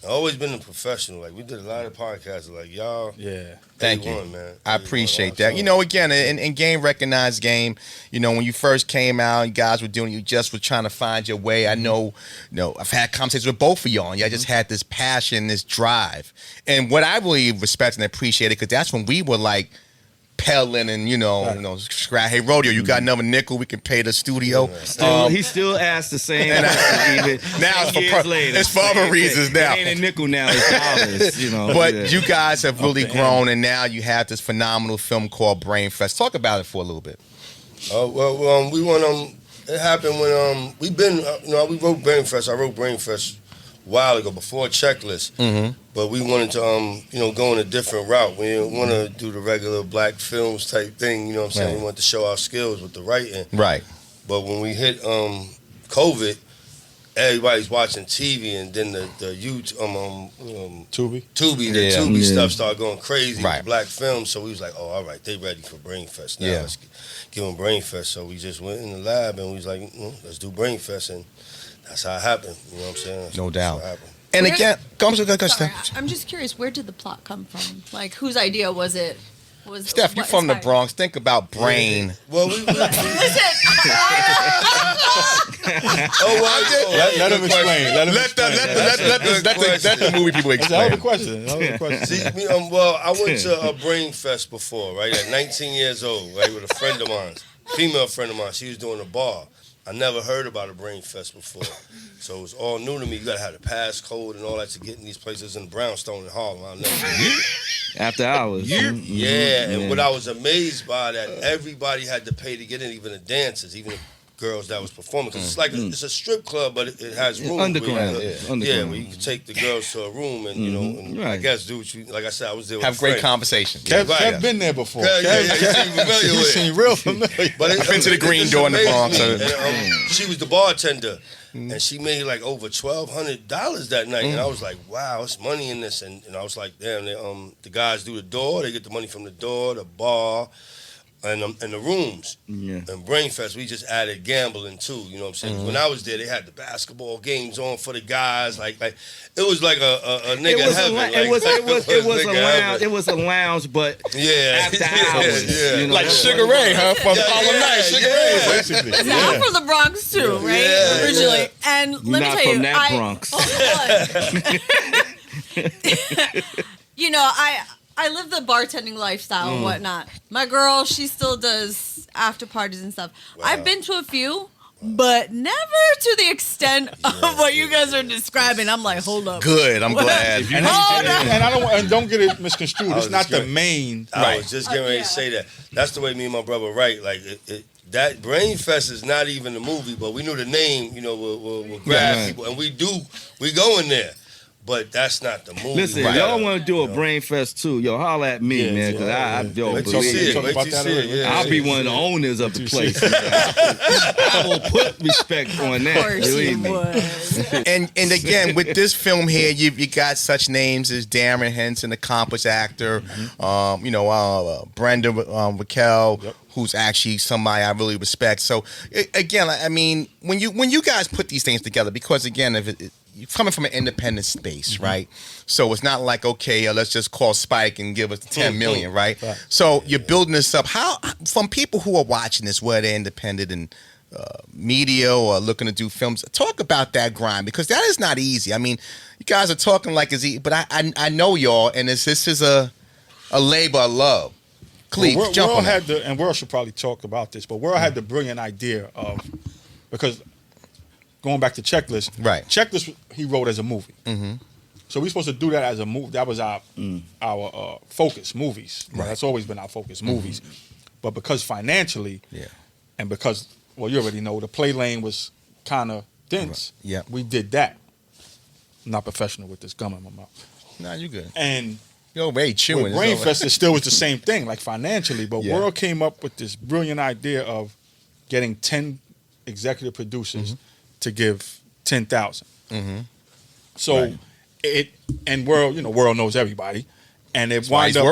I've always been a professional. Like, we did a lot of podcasts. Like, y'all. Yeah. Thank you. Man. I appreciate that. You know, again, in game recognized game, you know, when you first came out, you guys were doing, you just were trying to find your way. I know, I've had conversations with both of y'all, and y'all just had this passion, this drive. And what I really respect and appreciate it, because that's when we were like, peddling and scrap. Hey, Rodeo, you got another nickel? We can pay the studio. He still asks the same. Even now it's for other reasons now. It ain't a nickel now. It's dollars. But you guys have really grown, and now you have this phenomenal film called Brain Fest. Talk about it for a little bit. We went. It happened when we wrote Brain Fest. I wrote Brain Fest a while ago before Checklist. Mm-hmm. But we wanted to, go in a different route. We didn't want to do the regular black films type thing, you know what I'm saying? Right. We wanted to show our skills with the writing. Right. But when we hit COVID, everybody's watching TV, and then the YouTube, Tubi stuff started going crazy with black films. So we was like, oh, all right, they ready for Brain Fest now. Let's give them Brain Fest. So we just went in the lab, and we was like, let's do Brain Fest, and that's how it happened. You know what I'm saying? No doubt. And again, I'm just curious, where did the plot come from? Like, whose idea was it? Steph, you're from the Bronx. Think about Brain. Well, let him explain. Let the movie people explain. That's a question. See, I went to a Brain Fest before, right? At 19 years old, right, with a friend of mine, female friend of mine. She was doing a bar. I never heard about a Brain Fest before. So it was all new to me. You got to have the passcode and all that to get in these places in Brownstone in Harlem. I'll never After hours. Yeah, and what I was amazed by that everybody had to pay to get in, even the dancers, even the girls that was performing. Because it's like it's a strip club, but it has rooms. Underground. Where you can take the girls to a room and, and I guess do what you, like I said, I was there with have great conversation. Kev been there before. You seem real familiar. But I've been to the Green Door in the Bronx. She was the bartender. And she made like over $1,200 that night, and I was like, "Wow, it's money in this." And I was like, "Damn!" The guys do the door; they get the money from the door, the bar, and the rooms. Yeah. And Brain Fest, we just added gambling too. You know what I'm saying? Mm-hmm. When I was there, they had the basketball games on for the guys. Like it was like a nigga heaven. It was a lounge, but after hours. Yeah. Like Sugar Ray, huh? From Harlem Nights, Sugar Ray, basically. I'm from the Bronx too, right? Originally, and let me tell you, that Bronx. I live the bartending lifestyle and whatnot. My girl, she still does after parties and stuff. Wow. I've been to a few, but never to the extent of what you guys are describing. I'm like, hold up. Good, I'm glad. And don't get it misconstrued. It's not the main. I was just getting ready to say that. That's the way me and my brother write. Like that Brain Fest is not even a movie, but we knew the name. Will grab people, and we go in there. But that's not the movie. Listen, y'all want to do a Brain Fest too? Yo, holla at me, man, because I'll be one of the owners of the place. I will put respect on that. Of course you would. And again, with this film here, you got such names as Darren Henson, accomplished actor. Brenda Raquel. Yep. Who's actually somebody I really respect. So again, I mean, when you guys put these things together, because again, you're coming from an independent space, right? So it's not like, okay, let's just call Spike and give us the $10 million, right? So you're building this up. How, from people who are watching this, whether they're independent and media or looking to do films, talk about that grind, because that is not easy. I mean, you guys are talking like it's easy, but I know y'all, and this is a labor of love. Please, jump on that. And World should probably talk about this, but World had the brilliant idea of, because going back to Checklist, right? Checklist he wrote as a movie, so we're supposed to do that as a movie. That was our focus, movies. Right. That's always been our focus, movies. But because financially, and because you already know the play lane was kind of dense. Right. Yeah, we did that. I'm not professional with this gum in my mouth. Nah, you good. And chewing. Brain Fest, it still was the same thing, like financially. But World came up with this brilliant idea of getting 10 executive producers to give 10,000. So World knows everybody, and it wound up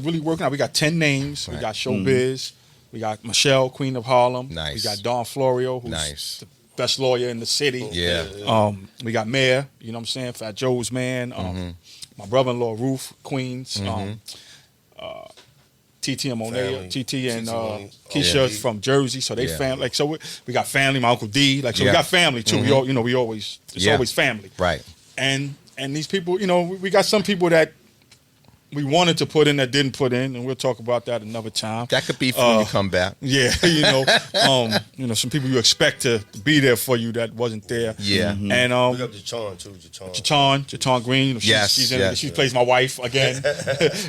really working out. We got 10 names. Right. We got Showbiz. We got Michelle, Queen of Harlem. Nice. We got Dawn Florio, who's best lawyer in the city. Yeah. We got Mayor, you know what I'm saying, Fat Joe's man. My brother-in-law, Roof, Queens. TT and Monet, TT and Keisha from Jersey, so they family. Like, so we got family. My Uncle D, like, so we got family too. We all, you know, we always always family. Right. And these people, you know, we got some people that we wanted to put in that didn't put in, and we'll talk about that another time. That could be for when you come back. Yeah, you know, some people you expect to be there for you that wasn't there. Yeah. And Look up Jachan too, Jachan Green. You know, she's in it. She plays my wife again.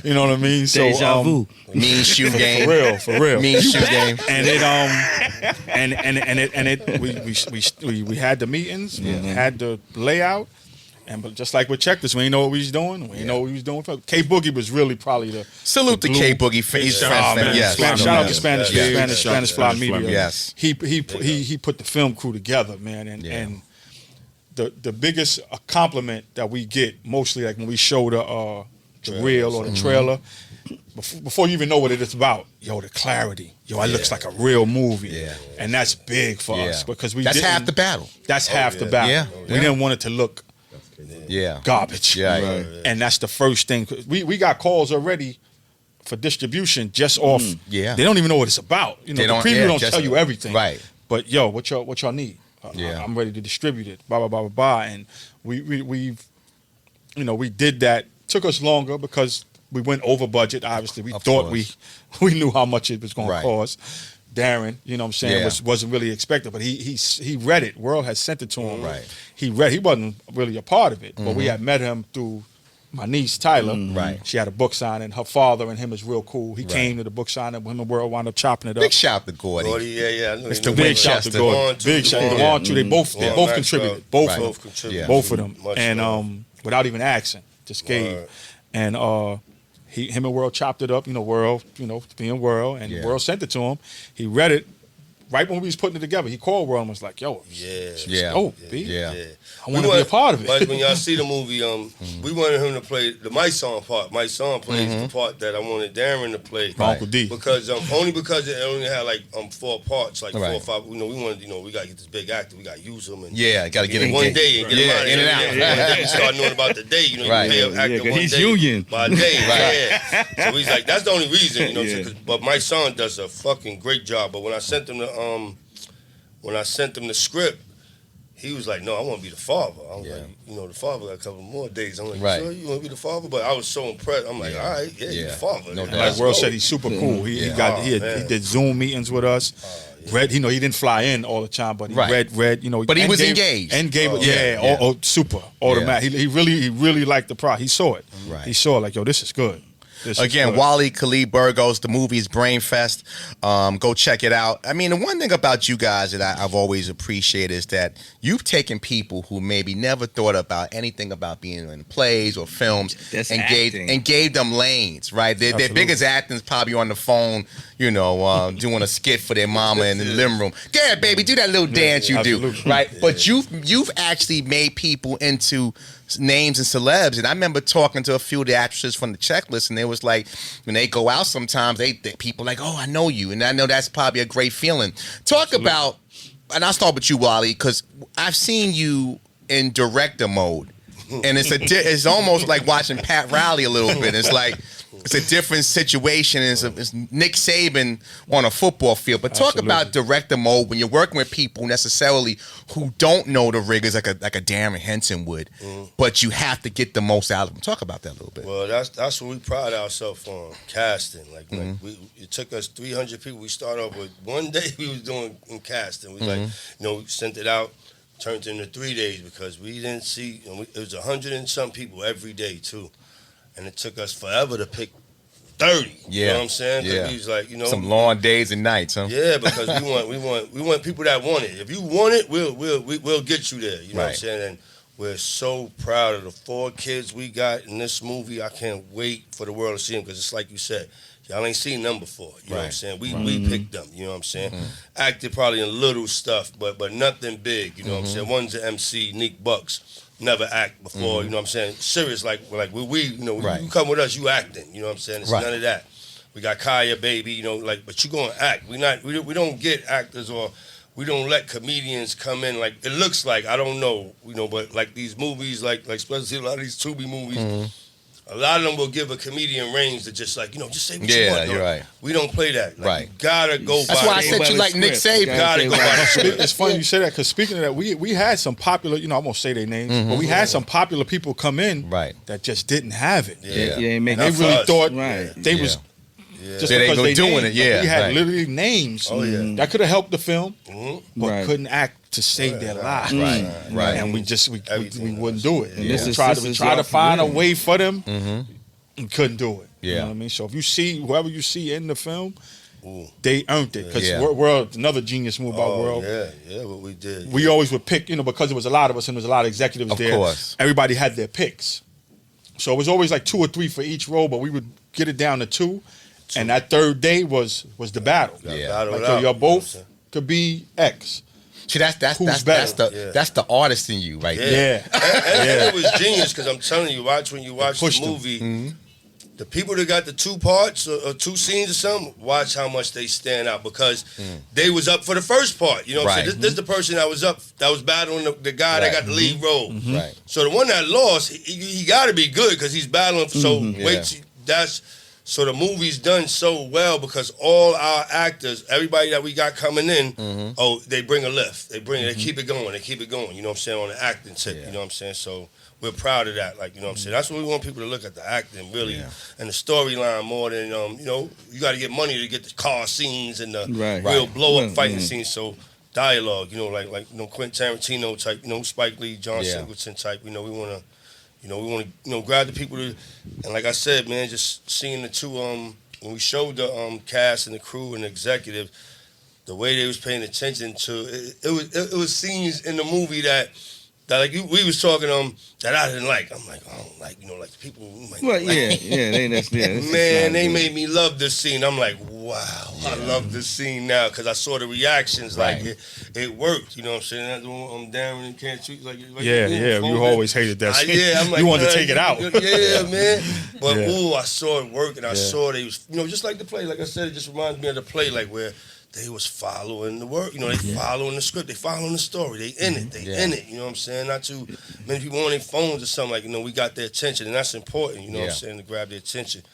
You know what I mean? So Deja vu. Mean shoe game. For real. Mean shoe game. And we had the meetings, we had the layout. But just like with Checklist, we didn't know what we was doing. We didn't know what we was doing. K Boogie was really probably the salute to K Boogie. Shout out to Spanish Fly Media. Yes, he put the film crew together, man. And the biggest compliment that we get mostly, like when we show the reel or the trailer, before you even know what it is about, the clarity, it looks like a real movie, and that's big for us because that's half the battle. That's half the battle. Yeah. We didn't want it to look garbage. And that's the first thing. We got calls already for distribution just off. They don't even know what it's about. You know, the preview don't tell you everything. Right. But what y'all need? I'm ready to distribute it. Blah blah blah blah blah. And we did that. Took us longer because we went over budget. Obviously, we thought we knew how much it was going to cost. Darren, you know what I'm saying, wasn't really expected, but he read it. World had sent it to him. Right. He wasn't really a part of it, but we had met him through my niece Tyler. Right. She had a book signing. Her father and him is real cool. He came to the book signing. Him and World wound up chopping it up. Big shout to Gordy. Mr. Big shout to Gordy. Big shout to Warren. They both contributed. Both of them. And without even asking, just gave. And him and World chopped it up, World, being World, and World sent it to him. He read it right when we was putting it together. He called World and was like, "Yo, I want to be a part of it." But when y'all see the movie, we wanted him to play the my song part. My song plays the part that I wanted Darren to play. Uncle D. Because only because it only had like 4 parts, like 4 or 5. We wanted, we gotta get this big actor. We gotta use him and gotta get him one day and get him out in and out. One day we start knowing about the day. You pay an actor one he's day union by day. So he's like, that's the only reason, But my son does a fucking great job. But when I sent him the script, he was like, "No, I want to be the father." I was like, the father got a couple more days. I'm like, "Sure, you want to be the father?" But I was so impressed. I'm like, "All right, you're the father." No, like World said, he's super cool. He did Zoom meetings with us. Read, he didn't fly in all the time, but he read, But he was engaged. Super automatic. He really liked the product. He saw it. Right. He saw it like, yo, this is good. Again, Wally, Khalid, Burgos, the movie is Brainfest. Go check it out. I mean, the one thing about you guys that I've always appreciated is that you've taken people who maybe never thought about anything about being in plays or films and gave them lanes, right? Their biggest acting's probably on the phone, doing a skit for their mama in the living room. Yeah, baby, do that little dance you do, right? But you've actually made people into names and celebs, and I remember talking to a few of the actresses from the Checklist, and they was like, when they go out sometimes, they people like, "Oh, I know you," and I know that's probably a great feeling. Talk about, and I'll start with you, Wally, because I've seen you in director mode, and it's almost like watching Pat Riley a little bit. It's like it's a different situation. It's Nick Saban on a football field. But talk about director mode when you're working with people necessarily who don't know the rigors like a Darren Henson would, but you have to get the most out of them. Talk about that a little bit. Well, that's what we pride ourselves on, casting. It took us 300 people. We started off with one day we was doing in casting. We we sent it out, turned it into 3 days because we didn't see. It was 100 and some people every day too. And it took us forever to pick 30. You know what I'm saying? Yeah. We was like, some long days and nights, huh? Yeah, because we want people that want it. If you want it, we'll get you there. You know what I'm saying? And we're so proud of the 4 kids we got in this movie. I can't wait for the world to see them because it's like you said, y'all ain't seen them before. You know what I'm saying? We picked them. You know what I'm saying? Acted probably in little stuff, but nothing big. You know what I'm saying? One's an MC, Neek Bucks. Never act before, you know what I'm saying? Serious, like you come with us, you acting, you know what I'm saying? It's none of that. We got Kaya, baby, but you gonna act. We don't get actors or we don't let comedians come in like it looks like. I don't know, but like these movies, like especially a lot of these Tubi movies. A lot of them will give a comedian range to just like, just say what you want. You're right. We don't play that. Like, Right. You gotta go That's by. why I said you like Nick Saban. Gotta go by the script. It's funny you say that because speaking of that, we had some popular, I won't say their names, but we had some popular people come in that just didn't have it. Yeah. And they really thought they was just they because go they doing named, it. Yeah, we had right. literally names that could have helped the film, but couldn't act to save their lives. Right. And we wouldn't do it. And This we is- tried this is to your find a career. way for them and couldn't do it. You Yeah. know what I mean? So if you see whoever you see in the film, Ooh. they earned it. Because Yeah. World, another genius move about World. Yeah, what we did. We always would pick, because there was a lot of us and there was a lot of executives Of there. course. Everybody had their picks. So it was always like 2 or 3 for each role, but we would get it down to 2. And that third day was the battle. Yeah. Battle Like it yo, out, y'all you know both what I'm could be X. See, that's Who's the that's the artist in you, right? saying? Yeah. And it was genius because I'm telling you, when you watch the pushed them. movie, the people that got the 2 parts or 2 scenes or something, watch how much they stand out because they was up for the first part. You know what I'm saying? This is the person that was up, that was battling the guy that got the lead role. Right. So the one that lost, he got to be good because he's battling. So the movie's done so well because all our actors, everybody that we got coming in, they bring a lift. They keep it going. They keep it going. You know what I'm saying, on the acting tip. You know what I'm saying? So we're proud of that. Like, you know what I'm saying? That's what we want people to look at, the acting really and the storyline more than you got to get money to get the car scenes and the real blow up fighting scenes. So dialogue, like Quentin Tarantino type, Spike Lee, John Singleton type. We want to. We want to, grab the people to, and like I said, man, just seeing the 2, when we showed the cast and the crew and the executive, the way they was paying attention to it was scenes in the movie that we was talking that I didn't like. I'm like, I don't like, like the people. Man, they made me love this scene. I'm like, wow, I love this scene now because I saw the reactions. Like it worked. You know what I'm saying? That's the one, Darren and Can't Treat like You always hated that scene. I'm like, you wanted to take it out. Yeah, man. But I saw it work, and I saw they was, just like the play. Like I said, it just reminds me of the play, like where they was following the work. They following the script. They following the story. They in it. They in it. You know what I'm saying? Not too many people on their phones or something. Like, we got their attention, and that's important. You know what I'm saying, to grab their attention.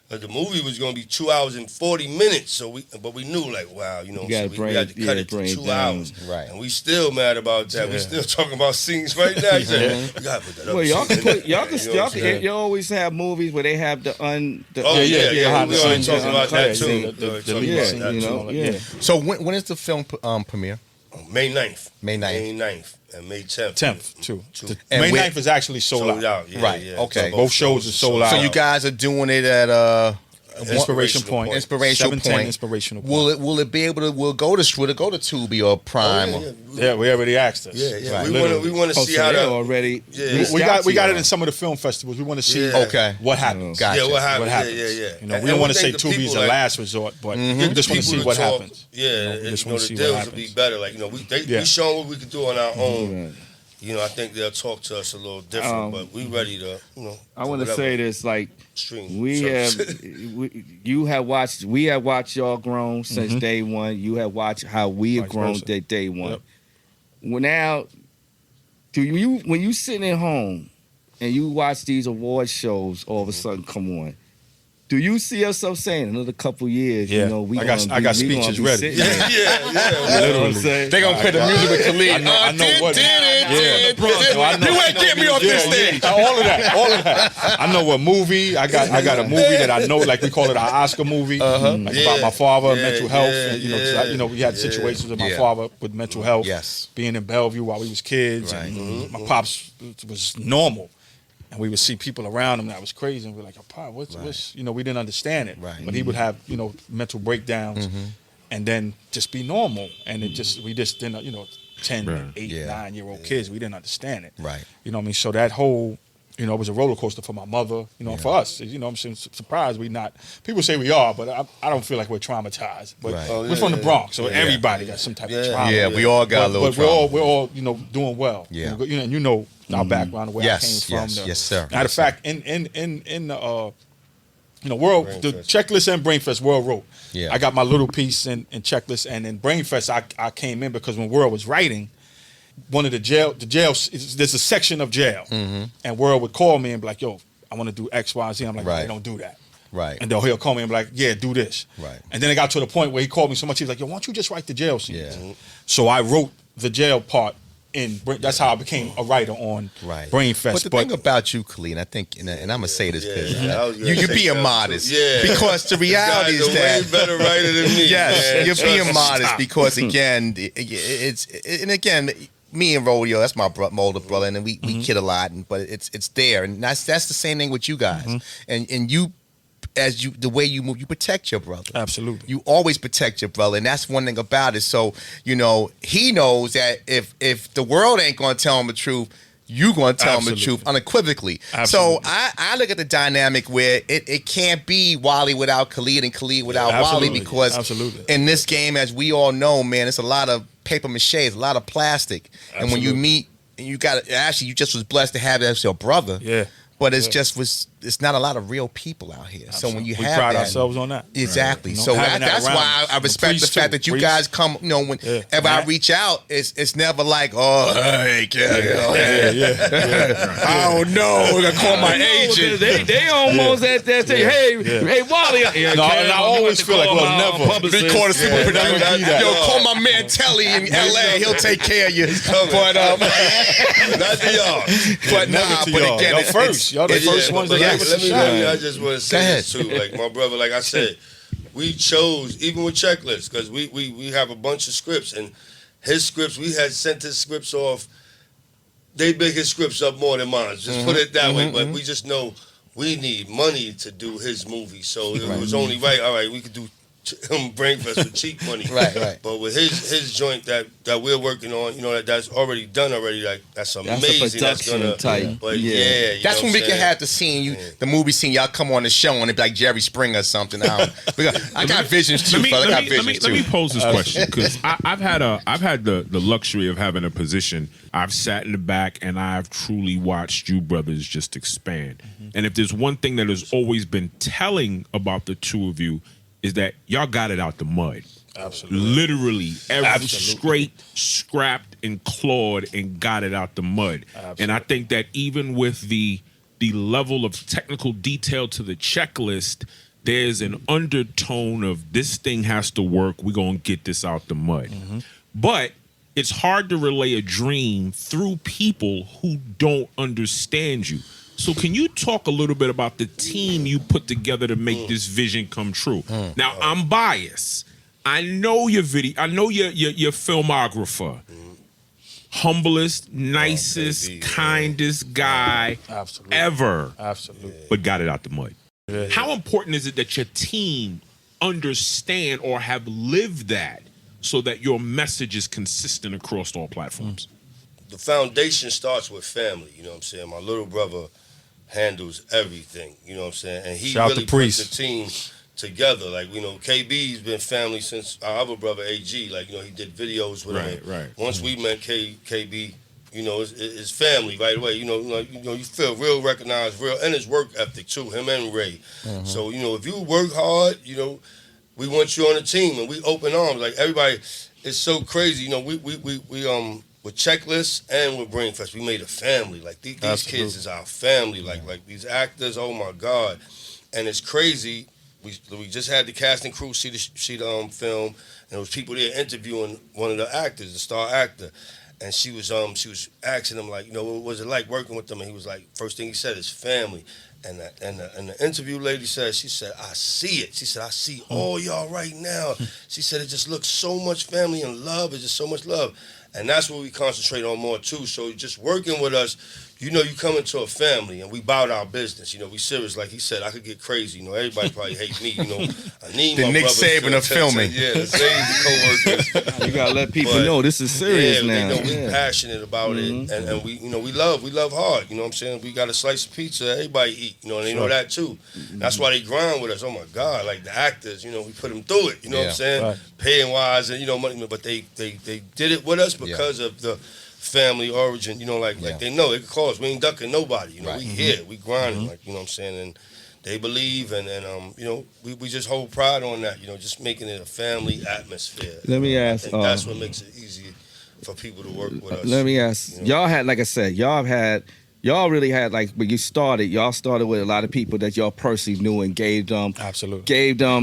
But the movie was going to be 2 hours and 40 minutes, but we knew, like, wow, we had to cut it to 2 hours. Right. And we still mad about that. We still talking about scenes right now. We got to put that up. Well, y'all can you always have movies where they have the we already talking about that too. So when is the film premiere? May 9th. May 9th. May 9th and May 10th. 10th, too. And May we- 9th is actually sold out. Yeah, Right, yeah. okay. Both shows are sold out. So you guys are doing it at Inspiration Point. Inspirational 710 Point. Inspirational Point. Will it be able to? Will it go to Tubi or Prime? Yeah, we already asked us. Yeah. Right. We want to see how that already. Yeah. We got it in some of the film festivals. We want to see what happens. Gotcha. Yeah, what happens? Yeah. We don't want to say Tubi is a last resort, but we just want to see what happens. Yeah, we just the want to see what deals will happens. be better. Like, we showing what we can do on our own. I think they'll talk to us a little different, but we ready to, I want to say this, like, stream. we have watched y'all grown since day one. You have watched how we have Vice grown versa. day one. Yep. Well, now, when you sitting at home and you watch these award shows all of a sudden come on, do you see yourself saying another couple years? Yeah. We I got we gonna speeches be ready. sitting there. Yeah. You know what I'm saying? They gonna play the music with Khalid. I know what. You ain't get me off this thing. All of that. I know what movie. I got a movie that I know, like we call it our Oscar movie, like about my father, mental health. And, we had situations with my father with mental health. Yes. Being in Bellevue while we was kids. Right. And my pops was normal. And we would see people around him that was crazy, and we're like, "Oh, Pop, what's we didn't understand it." Right. But he would have mental breakdowns, and then just be normal, and we just didn't 10, 8, 9-year-old kids, we didn't understand it. Right. You know what I mean? So that whole it was a roller coaster for my mother. For us, I'm surprised we not. People say we are, but I don't feel like we're traumatized. But we're from the Bronx, so everybody got some type of trauma. Yeah, we all got a little trauma. But we're all doing well. Yeah. And our background, where I came from. Yes, sir. Matter of fact, in The Checklist and Brainfest, World wrote. Yeah. I got my little piece in Checklist, and in Brainfest, I came in because when World was writing, one of the jail, there's a section of jail, and World would call me and be like, "Yo, I want to do X, Y, Z." I'm like, "They don't do that." Right. And he'll call me and be like, "Yeah, do this." Right. And then it got to the point where he called me so much, he was like, "Yo, why don't you just write the jail scene?" Yeah. So I wrote the jail part. That's how I became a writer on Brainfest. But the thing about you, Khalid, I think, and I'm gonna say this because you're being modest. Yeah. Because the reality is that way better writer than me. yes, man. you're being Trust modest because again, again, me and Rodeo, that's my older brother, and we kid a lot, but it's there, and that's the same thing with you guys, and you. The way you move, you protect your brother. Absolutely. You always protect your brother, and that's one thing about it. So, he knows that if the world ain't gonna tell him the truth, you gonna tell him the truth unequivocally. Absolutely. So I look at the dynamic where it can't be Wally without Khalid and Khalid without Wally, because in this game, as we all know, man, it's a lot of paper mache, it's a lot of plastic. And when you meet, and you just was blessed to have that as your brother. Yeah. But it's not a lot of real people out here. Absolutely. So when you we have pride that, ourselves on that. Exactly. Right. So that's why I respect the fact that you guys come. Whenever I reach out, it's never like, oh, hey, I don't know. I'm gonna call my agent. They almost at that thing. Hey, Wally. And I always feel like, well, never. Record a super production. Yo, call my man Telly in L.A. He'll take care of you. But not to y'all. But again, y'all first. Y'all the first ones that gave us a shot. I just want to say this too. Like my brother, like I said, we chose, even with Checklist, because we have a bunch of scripts, and his scripts, we had sent his scripts off. They big his scripts up more than mine. Just put it that way. But we just know we need money to do his movie. So it was only right. All right, we could do Brainfest with cheap money. Right. But with his joint that we're working on, that's already done already. Like that's amazing. That's a production type. But that's when we can have the scene, the movie scene. Y'all come on the show and it be like Jerry Springer or something. I got visions too, brother. I got visions too. Let me pose this question, because I've had the luxury of having a position. I've sat in the back and I've truly watched you brothers just expand. And if there's one thing that has always been telling about the two of you, is that y'all got it out the mud. Absolutely. Literally, scrapped and clawed and got it out the mud. Absolutely. And I think that even with the level of technical detail to the checklist, there's an undertone of this thing has to work. We're going to get this out the mud. But it's hard to relay a dream through people who don't understand you. So can you talk a little bit about the team you put together to make this vision come true? Now, I'm biased. I know your I know your filmographer. Humblest, nicest, kindest guy ever. Absolutely. But got it out the mud. How important is it that your team understand or have lived that so that your message is consistent across all platforms? The foundation starts with family, you know what I'm saying? My little brother handles everything, you know what I'm saying? And he really puts the team together. Like, KB's been family since our other brother, AG. Like, he did videos with him. Right. Once we met KB, it's family right away. You feel real recognized, and his work ethic too, him and Ray. So, if you work hard, we want you on the team, and we open arms. Like, everybody, it's so crazy. We with Checklists and with Brainfest, we made a family. Like these kids is our family. Like these actors, oh my God! And it's crazy. We just had the casting crew see the film, and there was people there interviewing one of the actors, the star actor, and she was asking him like, what was it like working with them? And he was like, first thing he said is family. And the interview lady said, I see it. She said, I see all y'all right now. She said, it just looks so much family and love. It's just so much love. And that's what we concentrate on more too. So just working with us, you come into a family, and we bout our business. We serious. Like he said, I could get crazy. Everybody probably hate me. I need the my Nick brother Saban of filming. Yeah, the coworkers. You gotta let people know this is serious now. They know we passionate about it, and we love hard. You know what I'm saying? We got a slice of pizza, everybody eat. And they know that too. That's why they grind with us. Oh my God, like the actors, we put them through it. You know what I'm saying? Right. Paying wise and money, but they did it with us because of the family origin. Like they know it could cause. We ain't ducking nobody. We here, we grinding. Like, you know what I'm saying? And they believe, and you know, we just hold pride on that. You know, just making it a family atmosphere. Let me ask. I think that's what makes it easy for people to work with us. Let me ask. You know? Y'all had, like I said, y'all really had, like, when you started, y'all started with a lot of people that y'all personally knew and gave them,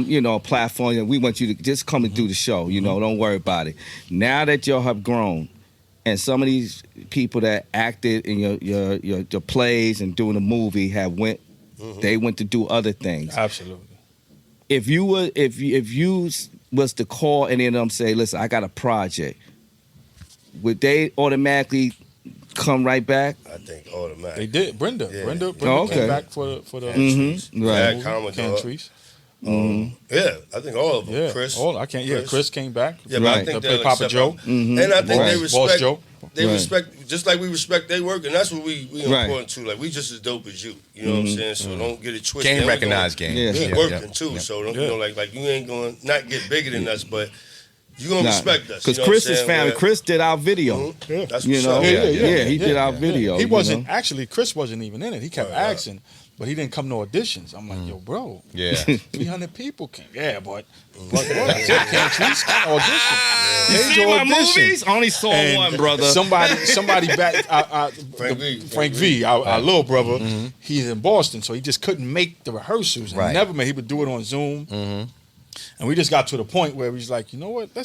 you know, a platform. And we want you to just come and do the show. You know, don't worry about it. Now that y'all have grown, and some of these people that acted in your plays and doing a movie they went to do other things. Absolutely. If you was to call any of them, say, listen, I got a project, would they automatically come right back? I think automatically. They did. Brenda okay. came back for the Right. Commodore. Yeah, I think all of them. Yeah, Chris. Chris came back. Yeah, but I think to play Papa Joe. And I think they respect. Boss Joe. They respect, just like we respect their work, and that's what we important too. Like, we just as dope as you. You know what I'm saying? So don't get it twisted. Game recognized game. We working too. So don't, you know, like you ain't going to not get bigger than us, but you gonna respect us. Because Chris is family. Chris did our video. That's you know, he did our video. He wasn't actually. Chris wasn't even in it. He kept asking, but he didn't come to auditions. I'm like, yo, bro. Yeah. 300 people came. Yeah, but what? Can't you audition? You see my movies? Only saw one, brother. Somebody back. Frank V, our little brother. He's in Boston, so he just couldn't make the rehearsals. And never made. He would do it on Zoom. And we just got to the point where he's like, you know what? I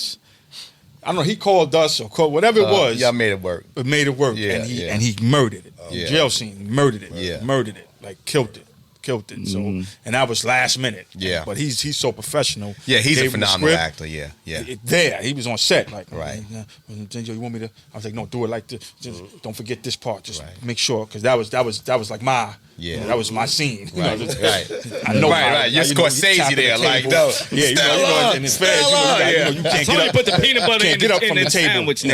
don't know. He called us or called whatever it was. Y'all made it work. It made it work. Yeah, and he murdered it. Jail scene, murdered it. Yeah. Murdered it. Like killed it. So, and that was last minute. Yeah. But he's so professional. Yeah, he's a Gave him the phenomenal script. actor. Yeah. He was on set. Like, Right. You want me to? I was like, no, do it like this. Just don't forget this part. Just make sure, because that was like my. Yeah. That was my scene. You know, Right. I know. Right. You're Scorsese there, like, no. Yeah, and it's fast. You can't get up. Put the peanut butter Can't get up from the table. sandwich. He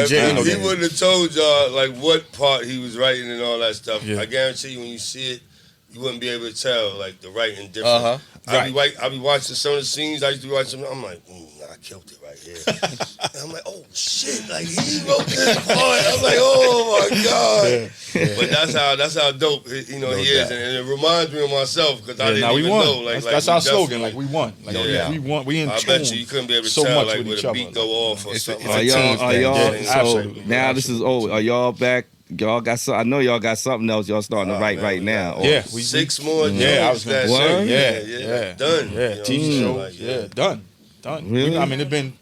wouldn't have told y'all like what part he was writing and all that stuff. Yeah. I guarantee you, when you see it, you wouldn't be able to tell like the writing difference. I be watching some of the scenes. I used to be watching. I'm like, I killed it right here. And I'm like, oh shit! Like, he wrote this part. I'm like, oh my god! But that's how dope he is, and it reminds me of myself because I didn't even know. Like, that's our slogan. Like, we won. Like, we won. We in I tune. bet you couldn't be able to so tell much like with where each the other. beat go off or something. Are y'all? Absolutely. Now this is over. Are y'all back? Y'all got I know y'all got something else y'all starting to write right now. Yeah, we 6 more. I was gonna say. Yeah, done. Yeah, TV show. Done. Really? I mean, it's been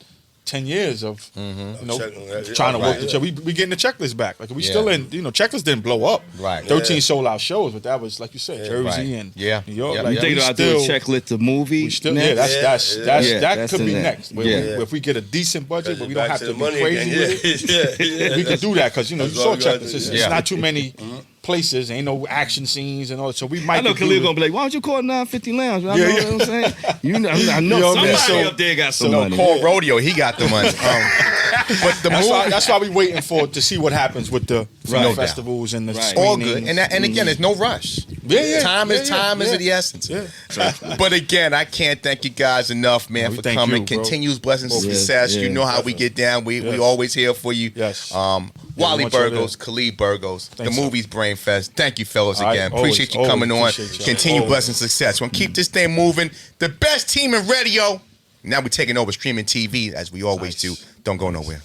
10 years of trying to work the show. We getting the checklist back. Like, we still in. Checklist didn't blow up. Right. 13 sold out shows, but that was, like you said, Jersey and New York. Yep. You think about doing a checklist of movie? That could be next. Yeah. If we get a decent budget, but we don't Back have to to the be money crazy again. with it. We could do that because you saw checklist. It's not too many places. Ain't no action scenes and all. So we might. I know Khalil gonna be like, why don't you call 950 Lounge? I know what I'm saying. I know somebody up there got some money. Paul Rodeo, he got the money. But the that's why we waiting to see what happens with the film festivals and the all screenings. good, and again, there's no rush. Time is of the essence. But again, I can't thank you guys enough, man, for coming. Continues blessings and success. You know how we get down. We always here for you. Yes. Wally Burgos, Khalid Burgos, the movie's Brain Fest. Thank you, fellas, again. Appreciate you coming on. Continue blessings and success. We're gonna keep this thing moving. The best team in radio. Now we're taking over streaming TV as we always do. Don't go nowhere.